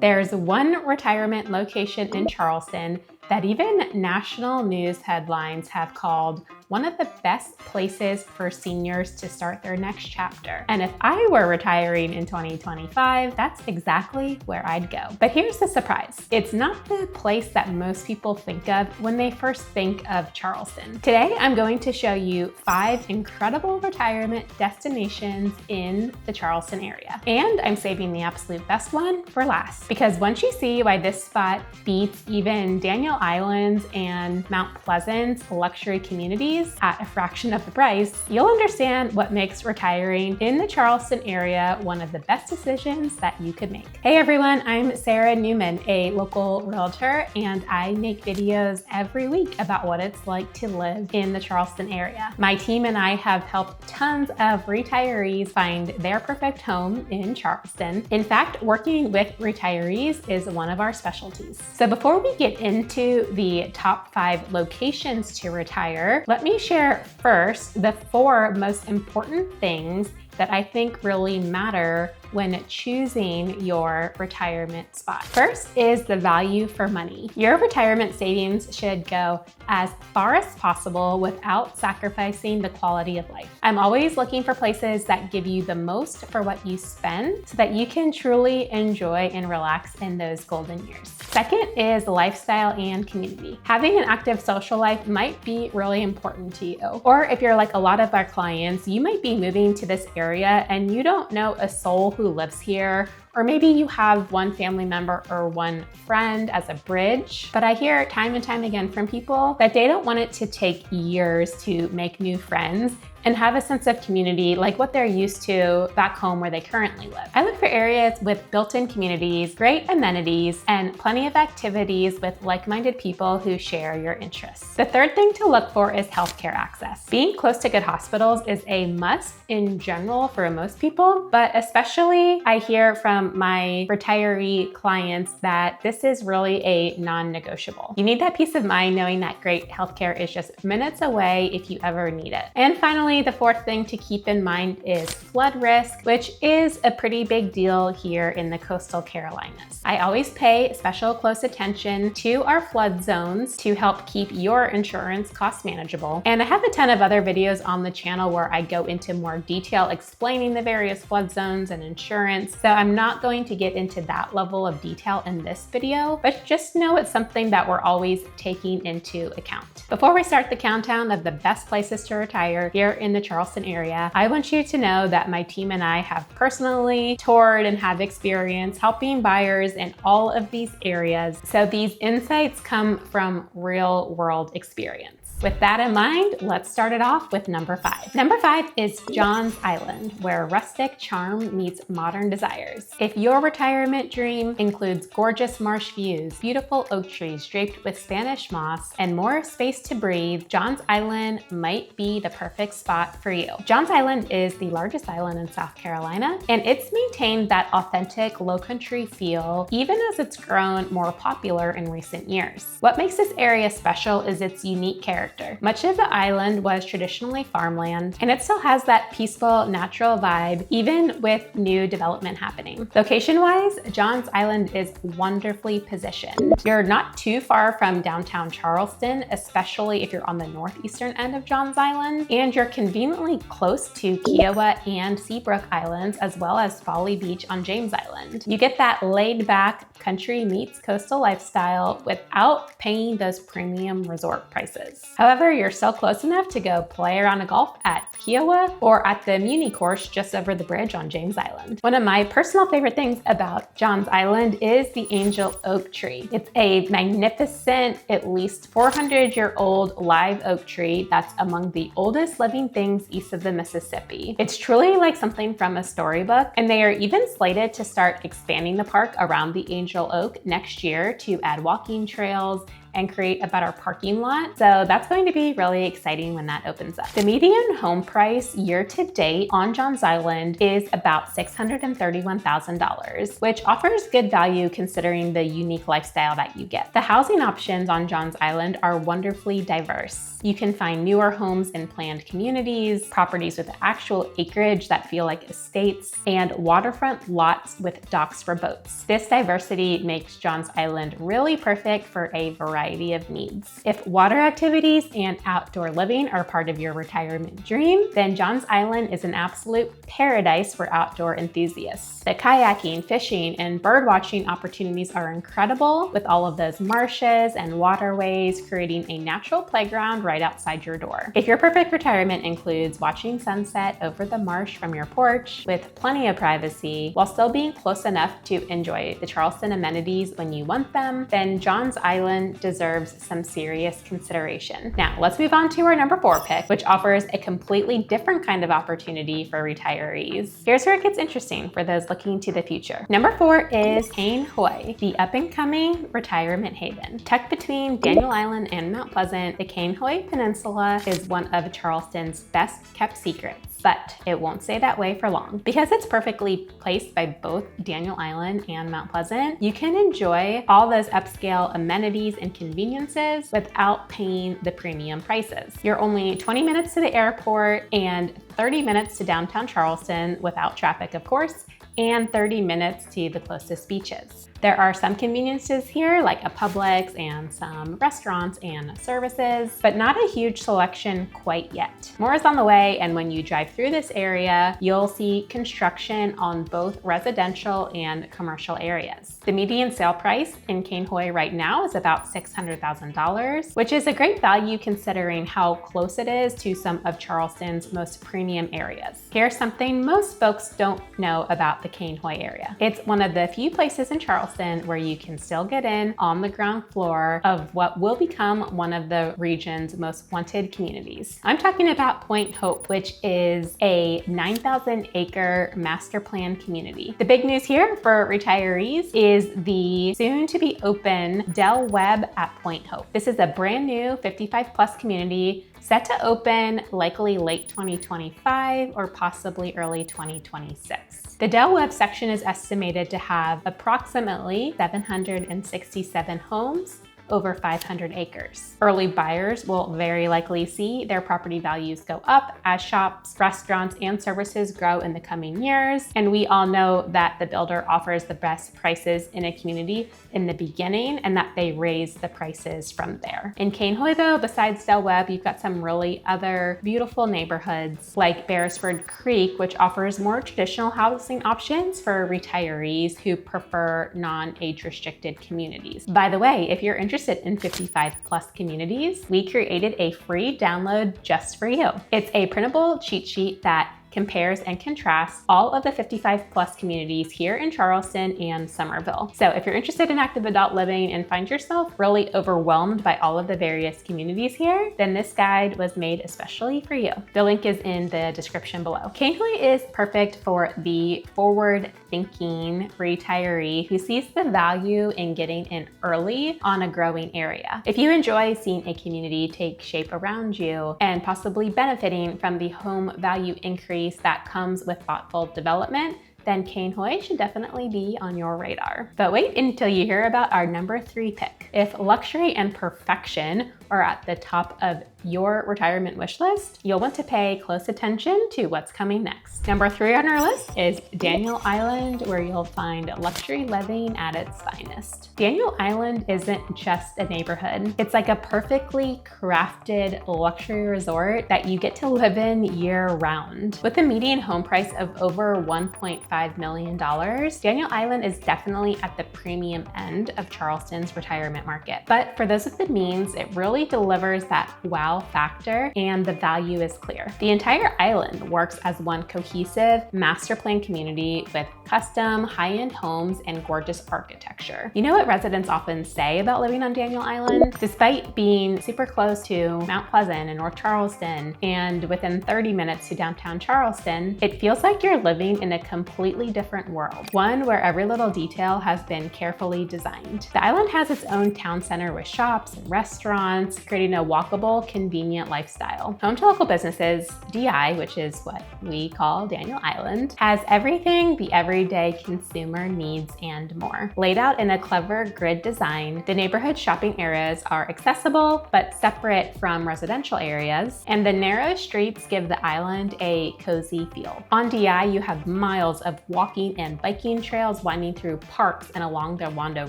There's one retirement location in Charleston that even national news headlines have called one of the best places for seniors to start their next chapter. And if I were retiring in 2025, that's exactly where I'd go. But here's the surprise. It's not the place that most people think of when they first think of Charleston. Today, I'm going to show you 5 incredible retirement destinations in the Charleston area. And I'm saving the absolute best one for last, because once you see why this spot beats even Daniel Islands and Mount Pleasant's luxury communities at a fraction of the price, you'll understand what makes retiring in the Charleston area one of the best decisions that you could make. Hey everyone, I'm Sarah Newman, a local realtor, and I make videos every week about what it's like to live in the Charleston area. My team and I have helped tons of retirees find their perfect home in Charleston. In fact, working with retirees is one of our specialties. So before we get into the top 5 locations to retire, let me share first the 4 most important things that I think really matter when choosing your retirement spot. First is the value for money. Your retirement savings should go as far as possible without sacrificing the quality of life. I'm always looking for places that give you the most for what you spend so that you can truly enjoy and relax in those golden years. Second is lifestyle and community. Having an active social life might be really important to you. Or if you're like a lot of our clients, you might be moving to this area and you don't know a soul who lives here, or maybe you have one family member or one friend as a bridge. But I hear time and time again from people that they don't want it to take years to make new friends and have a sense of community like what they're used to back home where they currently live. I look for areas with built-in communities, great amenities, and plenty of activities with like-minded people who share your interests. The third thing to look for is healthcare access. Being close to good hospitals is a must in general for most people, but especially I hear from my retiree clients that this is really a non-negotiable. You need that peace of mind knowing that great healthcare is just minutes away if you ever need it. And finally, the fourth thing to keep in mind is flood risk, which is a pretty big deal here in the coastal Carolinas. I always pay special close attention to our flood zones to help keep your insurance costs manageable. And I have a ton of other videos on the channel where I go into more detail explaining the various flood zones and insurance. So I'm not going to get into that level of detail in this video, but just know it's something that we're always taking into account. Before we start the countdown of the best places to retire here in the Charleston area, I want you to know that my team and I have personally toured and have experience helping buyers in all of these areas. So these insights come from real world experience. With that in mind, let's start it off with number 5. Number 5 is Johns Island, where rustic charm meets modern desires. If your retirement dream includes gorgeous marsh views, beautiful oak trees draped with Spanish moss, and more space to breathe, Johns Island might be the perfect spot for you. Johns Island is the largest island in South Carolina, and it's maintained that authentic low-country feel even as it's grown more popular in recent years. What makes this area special is its unique character. Much of the island was traditionally farmland, and it still has that peaceful, natural vibe, even with new development happening. Location-wise, Johns Island is wonderfully positioned. You're not too far from downtown Charleston, especially if you're on the northeastern end of Johns Island, and you're conveniently close to Kiowa and Seabrook Islands, as well as Folly Beach on James Island. You get that laid-back country meets coastal lifestyle without paying those premium resort prices. However, you're still close enough to go play around a golf at Kiowa or at the Muni course just over the bridge on James Island. One of my personal favorite things about Johns Island is the angel oak tree. It's a magnificent, at least 400-year-old live oak tree that's among the oldest living things east of the Mississippi. It's truly like something from a storybook, and they are even slated to start expanding the park around the angel oak next year to add walking trails and create a better parking lot. So that's going to be really exciting when that opens up. The median home price year to date on Johns Island is about $631,000, which offers good value considering the unique lifestyle that you get. The housing options on Johns Island are wonderfully diverse. You can find newer homes in planned communities, properties with actual acreage that feel like estates, and waterfront lots with docks for boats. This diversity makes Johns Island really perfect for a variety of needs. If water activities and outdoor living are part of your retirement dream, then Johns Island is an absolute paradise for outdoor enthusiasts. The kayaking, fishing, and bird watching opportunities are incredible, with all of those marshes and waterways creating a natural playground right outside your door. If your perfect retirement includes watching sunset over the marsh from your porch with plenty of privacy while still being close enough to enjoy the Charleston amenities when you want them, then Johns Island deserves some serious consideration. Now, let's move on to our number 4 pick, which offers a completely different kind of opportunity for retirees. Here's where it gets interesting for those looking to the future. Number 4 is Cane Hoy, the up-and-coming retirement haven. Tucked between Daniel Island and Mount Pleasant, the Cane Hoy Peninsula is one of Charleston's best-kept secrets. But it won't stay that way for long. Because it's perfectly placed by both Daniel Island and Mount Pleasant, you can enjoy all those upscale amenities and conveniences without paying the premium prices. You're only 20 minutes to the airport and 30 minutes to downtown Charleston without traffic, of course, and 30 minutes to the closest beaches. There are some conveniences here like a Publix and some restaurants and services, but not a huge selection quite yet. More is on the way, and when you drive through this area, you'll see construction on both residential and commercial areas. The median sale price in Cane Hoy right now is about $600,000, which is a great value considering how close it is to some of Charleston's most premium areas. Here's something most folks don't know about the Cane Hoy area. It's one of the few places in Charleston where you can still get in on the ground floor of what will become one of the region's most wanted communities. I'm talking about Point Hope, which is a 9,000 acre master plan community. The big news here for retirees is the soon to be open Del Webb at Point Hope. This is a brand new 55 plus community set to open likely late 2025 or possibly early 2026. The Del Webb section is estimated to have approximately 767 homes over 500 acres. Early buyers will very likely see their property values go up as shops, restaurants, and services grow in the coming years. And we all know that the builder offers the best prices in a community in the beginning and that they raise the prices from there. In Cane Hoy though, besides Del Webb, you've got some really other beautiful neighborhoods like Beresford Creek, which offers more traditional housing options for retirees who prefer non-age restricted communities. By the way, if you're interested in 55 plus communities, we created a free download just for you. It's a printable cheat sheet that compares and contrasts all of the 55 plus communities here in Charleston and Summerville. So if you're interested in active adult living and find yourself really overwhelmed by all of the various communities here, then this guide was made especially for you. The link is in the description below. Cane Hoy is perfect for the forward-thinking retiree who sees the value in getting in early on a growing area. If you enjoy seeing a community take shape around you and possibly benefiting from the home value increase that comes with thoughtful development, then Cane Hoy should definitely be on your radar. But wait until you hear about our number 3 pick. If luxury and perfection are at the top of your retirement wish list, you'll want to pay close attention to what's coming next. Number 3 on our list is Daniel Island, where you'll find luxury living at its finest. Daniel Island isn't just a neighborhood. It's like a perfectly crafted luxury resort that you get to live in year round. With a median home price of over $1.5 million, Daniel Island is definitely at the premium end of Charleston's retirement market. But for those with the means, it really delivers that wow factor and the value is clear. The entire island works as one cohesive master plan community with custom high-end homes and gorgeous architecture. You know what residents often say about living on Daniel Island? Despite being super close to Mount Pleasant and North Charleston and within 30 minutes to downtown Charleston, it feels like you're living in a completely completely different world, one where every little detail has been carefully designed. The island has its own town center with shops and restaurants, creating a walkable, convenient lifestyle. Home to local businesses, DI, which is what we call Daniel Island, has everything the everyday consumer needs and more. Laid out in a clever grid design, the neighborhood shopping areas are accessible but separate from residential areas, and the narrow streets give the island a cozy feel. On DI, you have miles of walking and biking trails winding through parks and along the Wando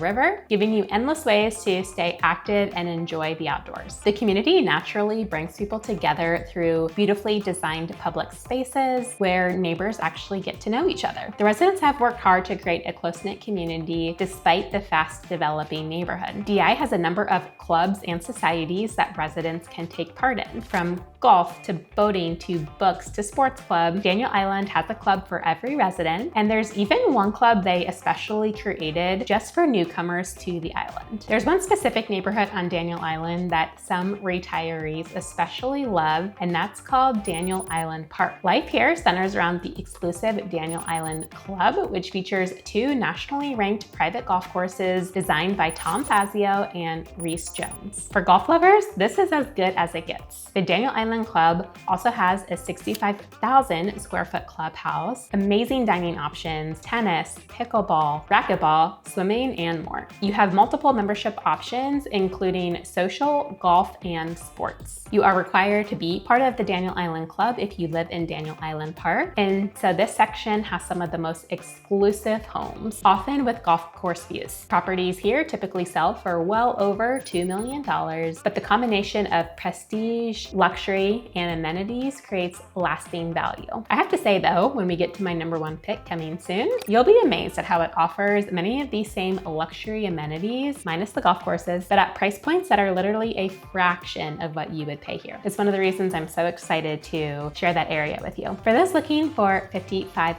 River, giving you endless ways to stay active and enjoy the outdoors. The community naturally brings people together through beautifully designed public spaces where neighbors actually get to know each other. The residents have worked hard to create a close-knit community despite the fast developing neighborhood. DI has a number of clubs and societies that residents can take part in, from golf to boating to books to sports club. Daniel Island has a club for every resident, and there's even one club they especially created just for newcomers to the island. There's one specific neighborhood on Daniel Island that some retirees especially love, and that's called Daniel Island Park. Life here centers around the exclusive Daniel Island Club, which features 2 nationally ranked private golf courses designed by Tom Fazio and Reese Jones. For golf lovers, this is as good as it gets. The Daniel Island Club also has a 65,000 square foot clubhouse, amazing dining options, tennis, pickleball, racquetball, swimming, and more. You have multiple membership options, including social, golf, and sports. You are required to be part of the Daniel Island Club if you live in Daniel Island Park, and so this section has some of the most exclusive homes, often with golf course views. Properties here typically sell for well over $2 million, but the combination of prestige, luxury, and amenities creates lasting value. I have to say though, when we get to my number 1 pick coming soon, you'll be amazed at how it offers many of these same luxury amenities, minus the golf courses, but at price points that are literally a fraction of what you would pay here. It's one of the reasons I'm so excited to share that area with you. For those looking for 55+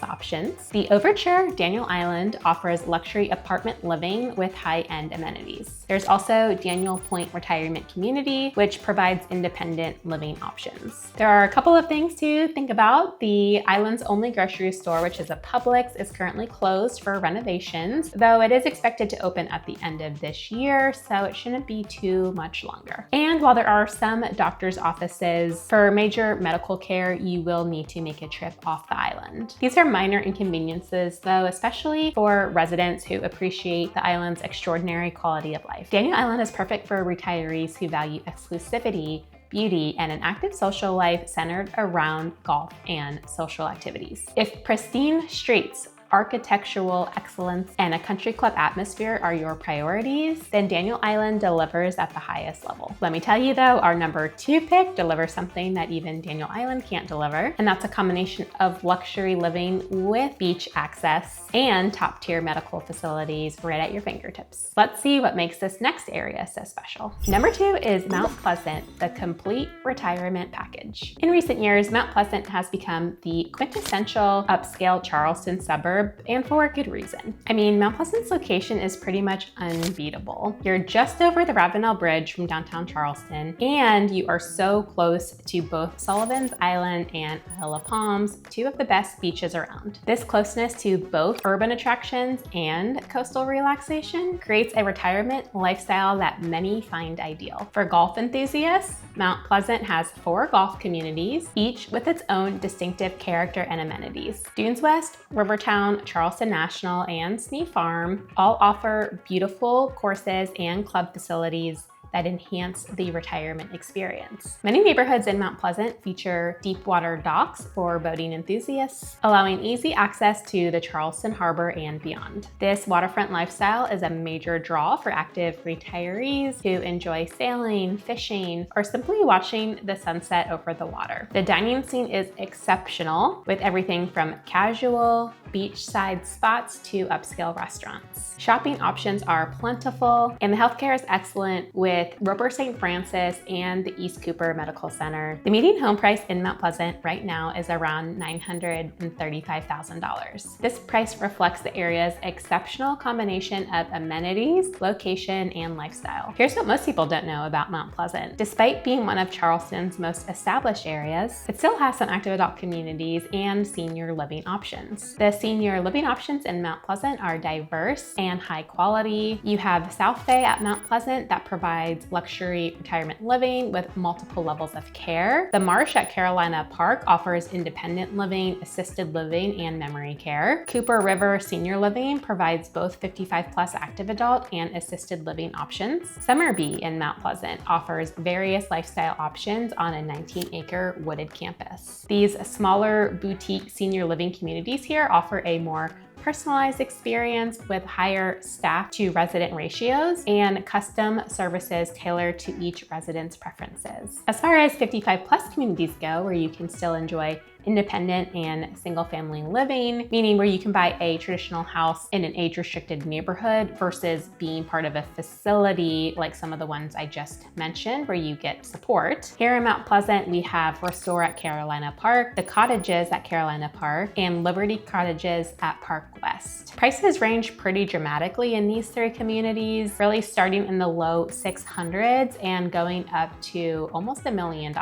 options, the Overture Daniel Island offers luxury apartment living with high-end amenities. There's also Daniel Point Retirement Community, which provides independent living options. There are a couple of things to think about. The island's only grocery store, which is a Publix, is currently closed for renovations, though it is expected to open at the end of this year, so it shouldn't be too much longer. And while there are some doctor's offices, for major medical care, you will need to make a trip off the island. These are minor inconveniences though, especially for residents who appreciate the island's extraordinary quality of life. Daniel Island is perfect for retirees who value exclusivity, beauty, and an active social life centered around golf and social activities. If pristine streets, architectural excellence, and a country club atmosphere are your priorities, then Daniel Island delivers at the highest level. Let me tell you though, our number 2 pick delivers something that even Daniel Island can't deliver, and that's a combination of luxury living with beach access and top-tier medical facilities right at your fingertips. Let's see what makes this next area so special. Number 2 is Mount Pleasant, the complete retirement package. In recent years, Mount Pleasant has become the quintessential upscale Charleston suburb, and for a good reason. I mean, Mount Pleasant's location is pretty much unbeatable. You're just over the Ravenel Bridge from downtown Charleston, and you are so close to both Sullivan's Island and Isle of Palms, 2 of the best beaches around. This closeness to both urban attractions and coastal relaxation creates a retirement lifestyle that many find ideal. For golf enthusiasts, Mount Pleasant has 4 golf communities, each with its own distinctive character and amenities. Dunes West, Rivertown, Charleston National, and Sneed Farm all offer beautiful courses and club facilities that enhance the retirement experience. Many neighborhoods in Mount Pleasant feature deep water docks for boating enthusiasts, allowing easy access to the Charleston Harbor and beyond. This waterfront lifestyle is a major draw for active retirees who enjoy sailing, fishing, or simply watching the sunset over the water. The dining scene is exceptional, with everything from casual beachside spots to upscale restaurants. Shopping options are plentiful, and the healthcare is excellent with with Roper St. Francis and the East Cooper Medical Center. The median home price in Mount Pleasant right now is around $935,000. This price reflects the area's exceptional combination of amenities, location, and lifestyle. Here's what most people don't know about Mount Pleasant. Despite being one of Charleston's most established areas, it still has some active adult communities and senior living options. The senior living options in Mount Pleasant are diverse and high quality. You have South Bay at Mount Pleasant that provides luxury retirement living with multiple levels of care. The Marsh at Carolina Park offers independent living, assisted living, and memory care. Cooper River Senior Living provides both 55 plus active adult and assisted living options. Summerville in Mount Pleasant offers various lifestyle options on a 19-acre wooded campus. These smaller boutique senior living communities here offer a more personalized experience with higher staff to resident ratios and custom services tailored to each resident's preferences. As far as 55 plus communities go, where you can still enjoy independent and single family living, meaning where you can buy a traditional house in an age-restricted neighborhood versus being part of a facility like some of the ones I just mentioned where you get support. Here in Mount Pleasant, we have Restore at Carolina Park, the Cottages at Carolina Park, and Liberty Cottages at Park West. Prices range pretty dramatically in these three communities, really starting in the low 600s and going up to almost $1 million.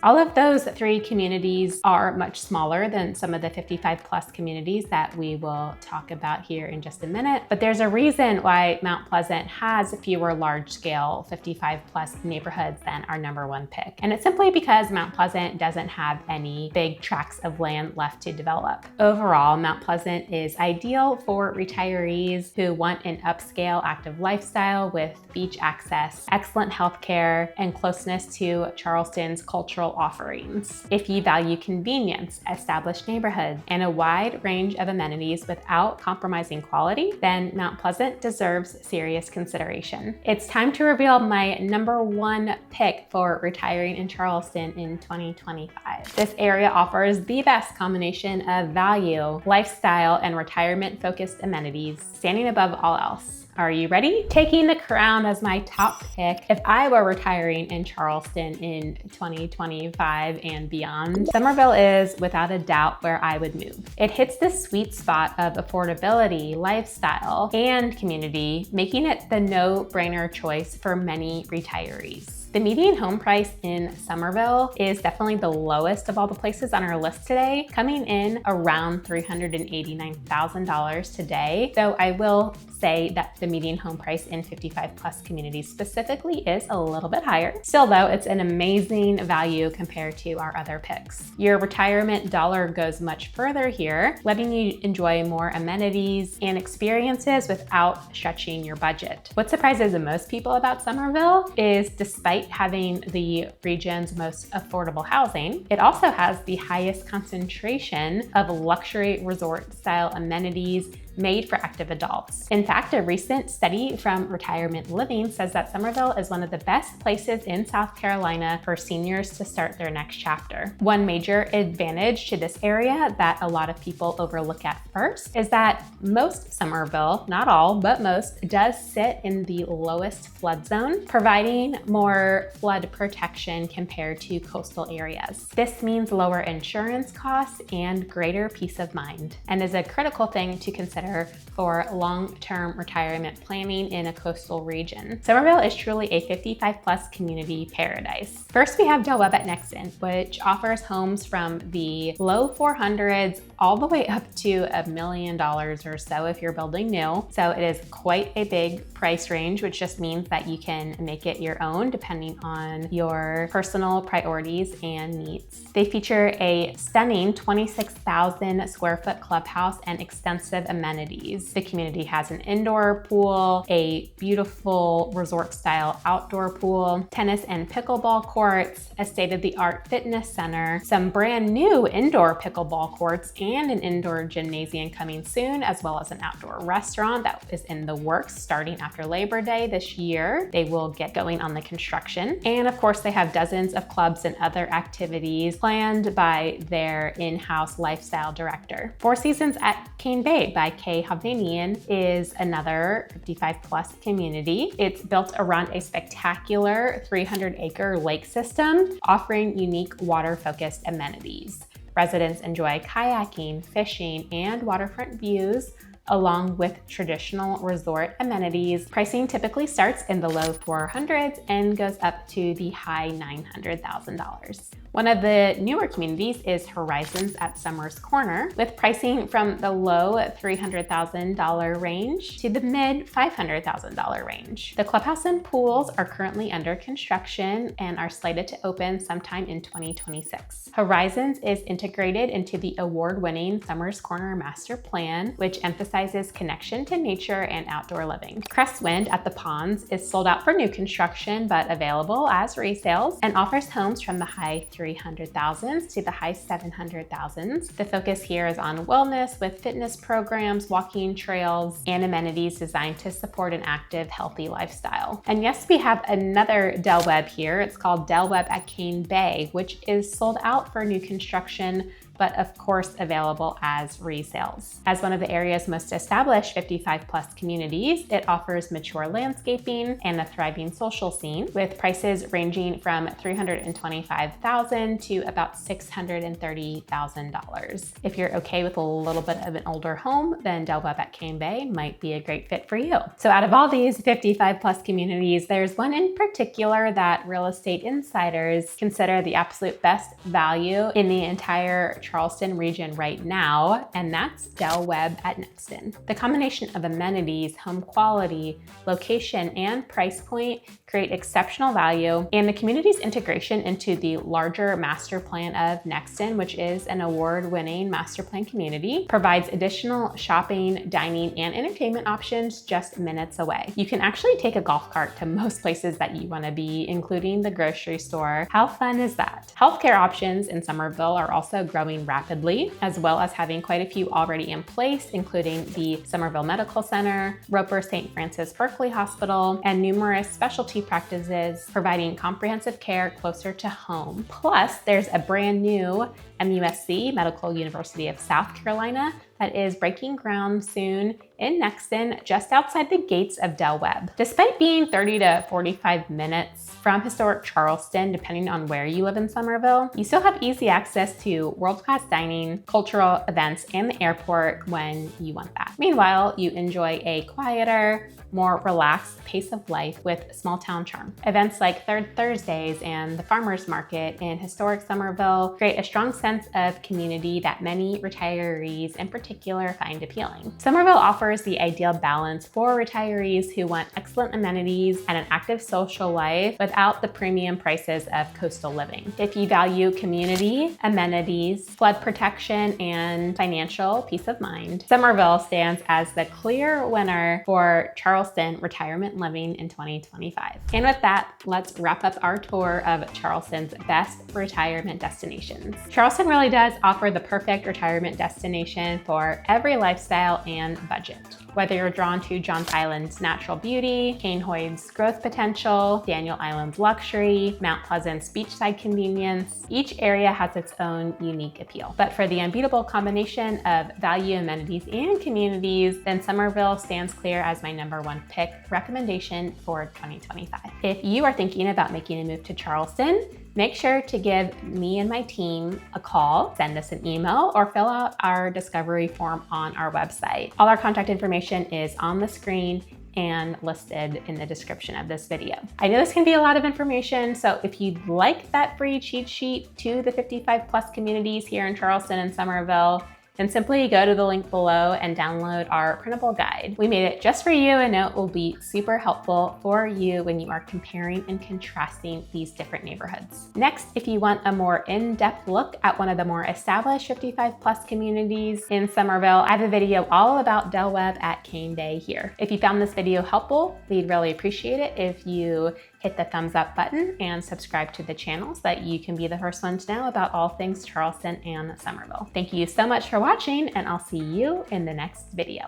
All of those three communities are much smaller than some of the 55 plus communities that we will talk about here in just a minute. But there's a reason why Mount Pleasant has fewer large scale 55 plus neighborhoods than our #1 pick. And it's simply because Mount Pleasant doesn't have any big tracts of land left to develop. Overall, Mount Pleasant is ideal for retirees who want an upscale active lifestyle with beach access, excellent healthcare, and closeness to Charleston's cultural offerings. If you value convenience, established neighborhoods, and a wide range of amenities without compromising quality, then Mount Pleasant deserves serious consideration. It's time to reveal my #1 pick for retiring in Charleston in 2025. This area offers the best combination of value, lifestyle, and retirement-focused amenities, standing above all else. Are you ready? Taking the crown as my top pick if I were retiring in Charleston in 2025 and beyond, Summerville is without a doubt where I would move. It hits the sweet spot of affordability, lifestyle, and community, making it the no-brainer choice for many retirees. The median home price in Summerville is definitely the lowest of all the places on our list today, coming in around $389,000 today, though I will say that the median home price in 55 plus communities specifically is a little bit higher. Still though, it's an amazing value compared to our other picks. Your retirement dollar goes much further here, letting you enjoy more amenities and experiences without stretching your budget. What surprises most people about Summerville is despite having the region's most affordable housing, it also has the highest concentration of luxury resort style amenities made for active adults. In fact, a recent study from Retirement Living says that Summerville is one of the best places in South Carolina for seniors to start their next chapter. One major advantage to this area that a lot of people overlook at first is that most Summerville, not all, but most, does sit in the lowest flood zone, providing more flood protection compared to coastal areas. This means lower insurance costs and greater peace of mind, and is a critical thing to consider for long-term retirement planning in a coastal region. Summerville is truly a 55 plus community paradise. First, we have Del Webb at Nexton, which offers homes from the low 400s all the way up to $1 million or so if you're building new. So it is quite a big price range, which just means that you can make it your own depending on your personal priorities and needs. They feature a stunning 26,000 square foot clubhouse and extensive amenities. The community has an indoor pool, a beautiful resort style outdoor pool, tennis and pickleball courts, a state-of-the-art fitness center, some brand new indoor pickleball courts, and an indoor gymnasium coming soon, as well as an outdoor restaurant that is in the works starting after Labor Day this year. They will get going on the construction. And of course, they have dozens of clubs and other activities planned by their in-house lifestyle director. Four Seasons at Cane Bay by 5K Hovnanian is another 55 plus community. It's built around a spectacular 300-acre lake system, offering unique water-focused amenities. Residents enjoy kayaking, fishing, and waterfront views, along with traditional resort amenities. Pricing typically starts in the low $400s and goes up to the high $900,000. One of the newer communities is Horizons at Summers Corner, with pricing from the low $300,000 range to the mid $500,000 range. The clubhouse and pools are currently under construction and are slated to open sometime in 2026. Horizons is integrated into the award-winning Summers Corner Master Plan, which emphasizes connection to nature and outdoor living. Crestwind at the Ponds is sold out for new construction, but available as resales, and offers homes from the high $300,000s to the high $700,000s. The focus here is on wellness with fitness programs, walking trails, and amenities designed to support an active, healthy lifestyle. And yes, we have another Del Webb here. It's called Del Webb at Cane Bay, which is sold out for new construction, but of course available as resales. As one of the area's most established 55 plus communities, it offers mature landscaping and a thriving social scene, with prices ranging from $325,000 to about $630,000. If you're okay with a little bit of an older home, then Del Webb at Cane Bay might be a great fit for you. So out of all these 55 plus communities, there's one in particular that real estate insiders consider the absolute best value in the entire Charleston region right now, and that's Del Webb at Nexton. The combination of amenities, home quality, location, and price point create exceptional value, and the community's integration into the larger master plan of Nexton, which is an award-winning master plan community, provides additional shopping, dining, and entertainment options just minutes away. You can actually take a golf cart to most places that you want to be, including the grocery store. How fun is that? Healthcare options in Summerville are also growing rapidly, as well as having quite a few already in place, including the Summerville Medical Center, Roper St. Francis Berkeley Hospital, and numerous specialty practices providing comprehensive care closer to home. Plus, there's a brand new MUSC, Medical University of South Carolina, that is breaking ground soon in Nexton, just outside the gates of Del Webb. Despite being 30 to 45 minutes from historic Charleston, depending on where you live in Summerville, you still have easy access to world-class dining, cultural events, and the airport when you want that. Meanwhile, you enjoy a quieter, more relaxed pace of life with small town charm. Events like Third Thursdays and the Farmers Market in historic Summerville create a strong sense of community that many retirees in particular find appealing. Summerville offers the ideal balance for retirees who want excellent amenities and an active social life without the premium prices of coastal living. If you value community, amenities, flood protection, and financial peace of mind, Summerville stands as the clear winner for Charleston retirement living in 2025. And with that, let's wrap up our tour of Charleston's best retirement destinations. Charleston really does offer the perfect retirement destination for every lifestyle and budget. Whether you're drawn to Johns Island's natural beauty, Cane Hoyd's growth potential, Daniel Island's luxury, Mount Pleasant's beachside convenience, each area has its own unique appeal. But for the unbeatable combination of value, amenities, and communities, then Summerville stands clear as my #1 pick recommendation for 2025. If you are thinking about making a move to Charleston, make sure to give me and my team a call, send us an email, or fill out our discovery form on our website. All our contact information is on the screen and listed in the description of this video. I know this can be a lot of information, so if you'd like that free cheat sheet to the 55 plus communities here in Charleston and Summerville, then simply go to the link below and download our printable guide. We made it just for you, and it will be super helpful for you when you are comparing and contrasting these different neighborhoods. Next, if you want a more in-depth look at one of the more established 55 plus communities in Summerville, I have a video all about Del Webb at Cane Bay here. If you found this video helpful, we'd really appreciate it if you hit the thumbs up button and subscribe to the channel so that you can be the first one to know about all things Charleston and Summerville. Thank you so much for watching, and I'll see you in the next video.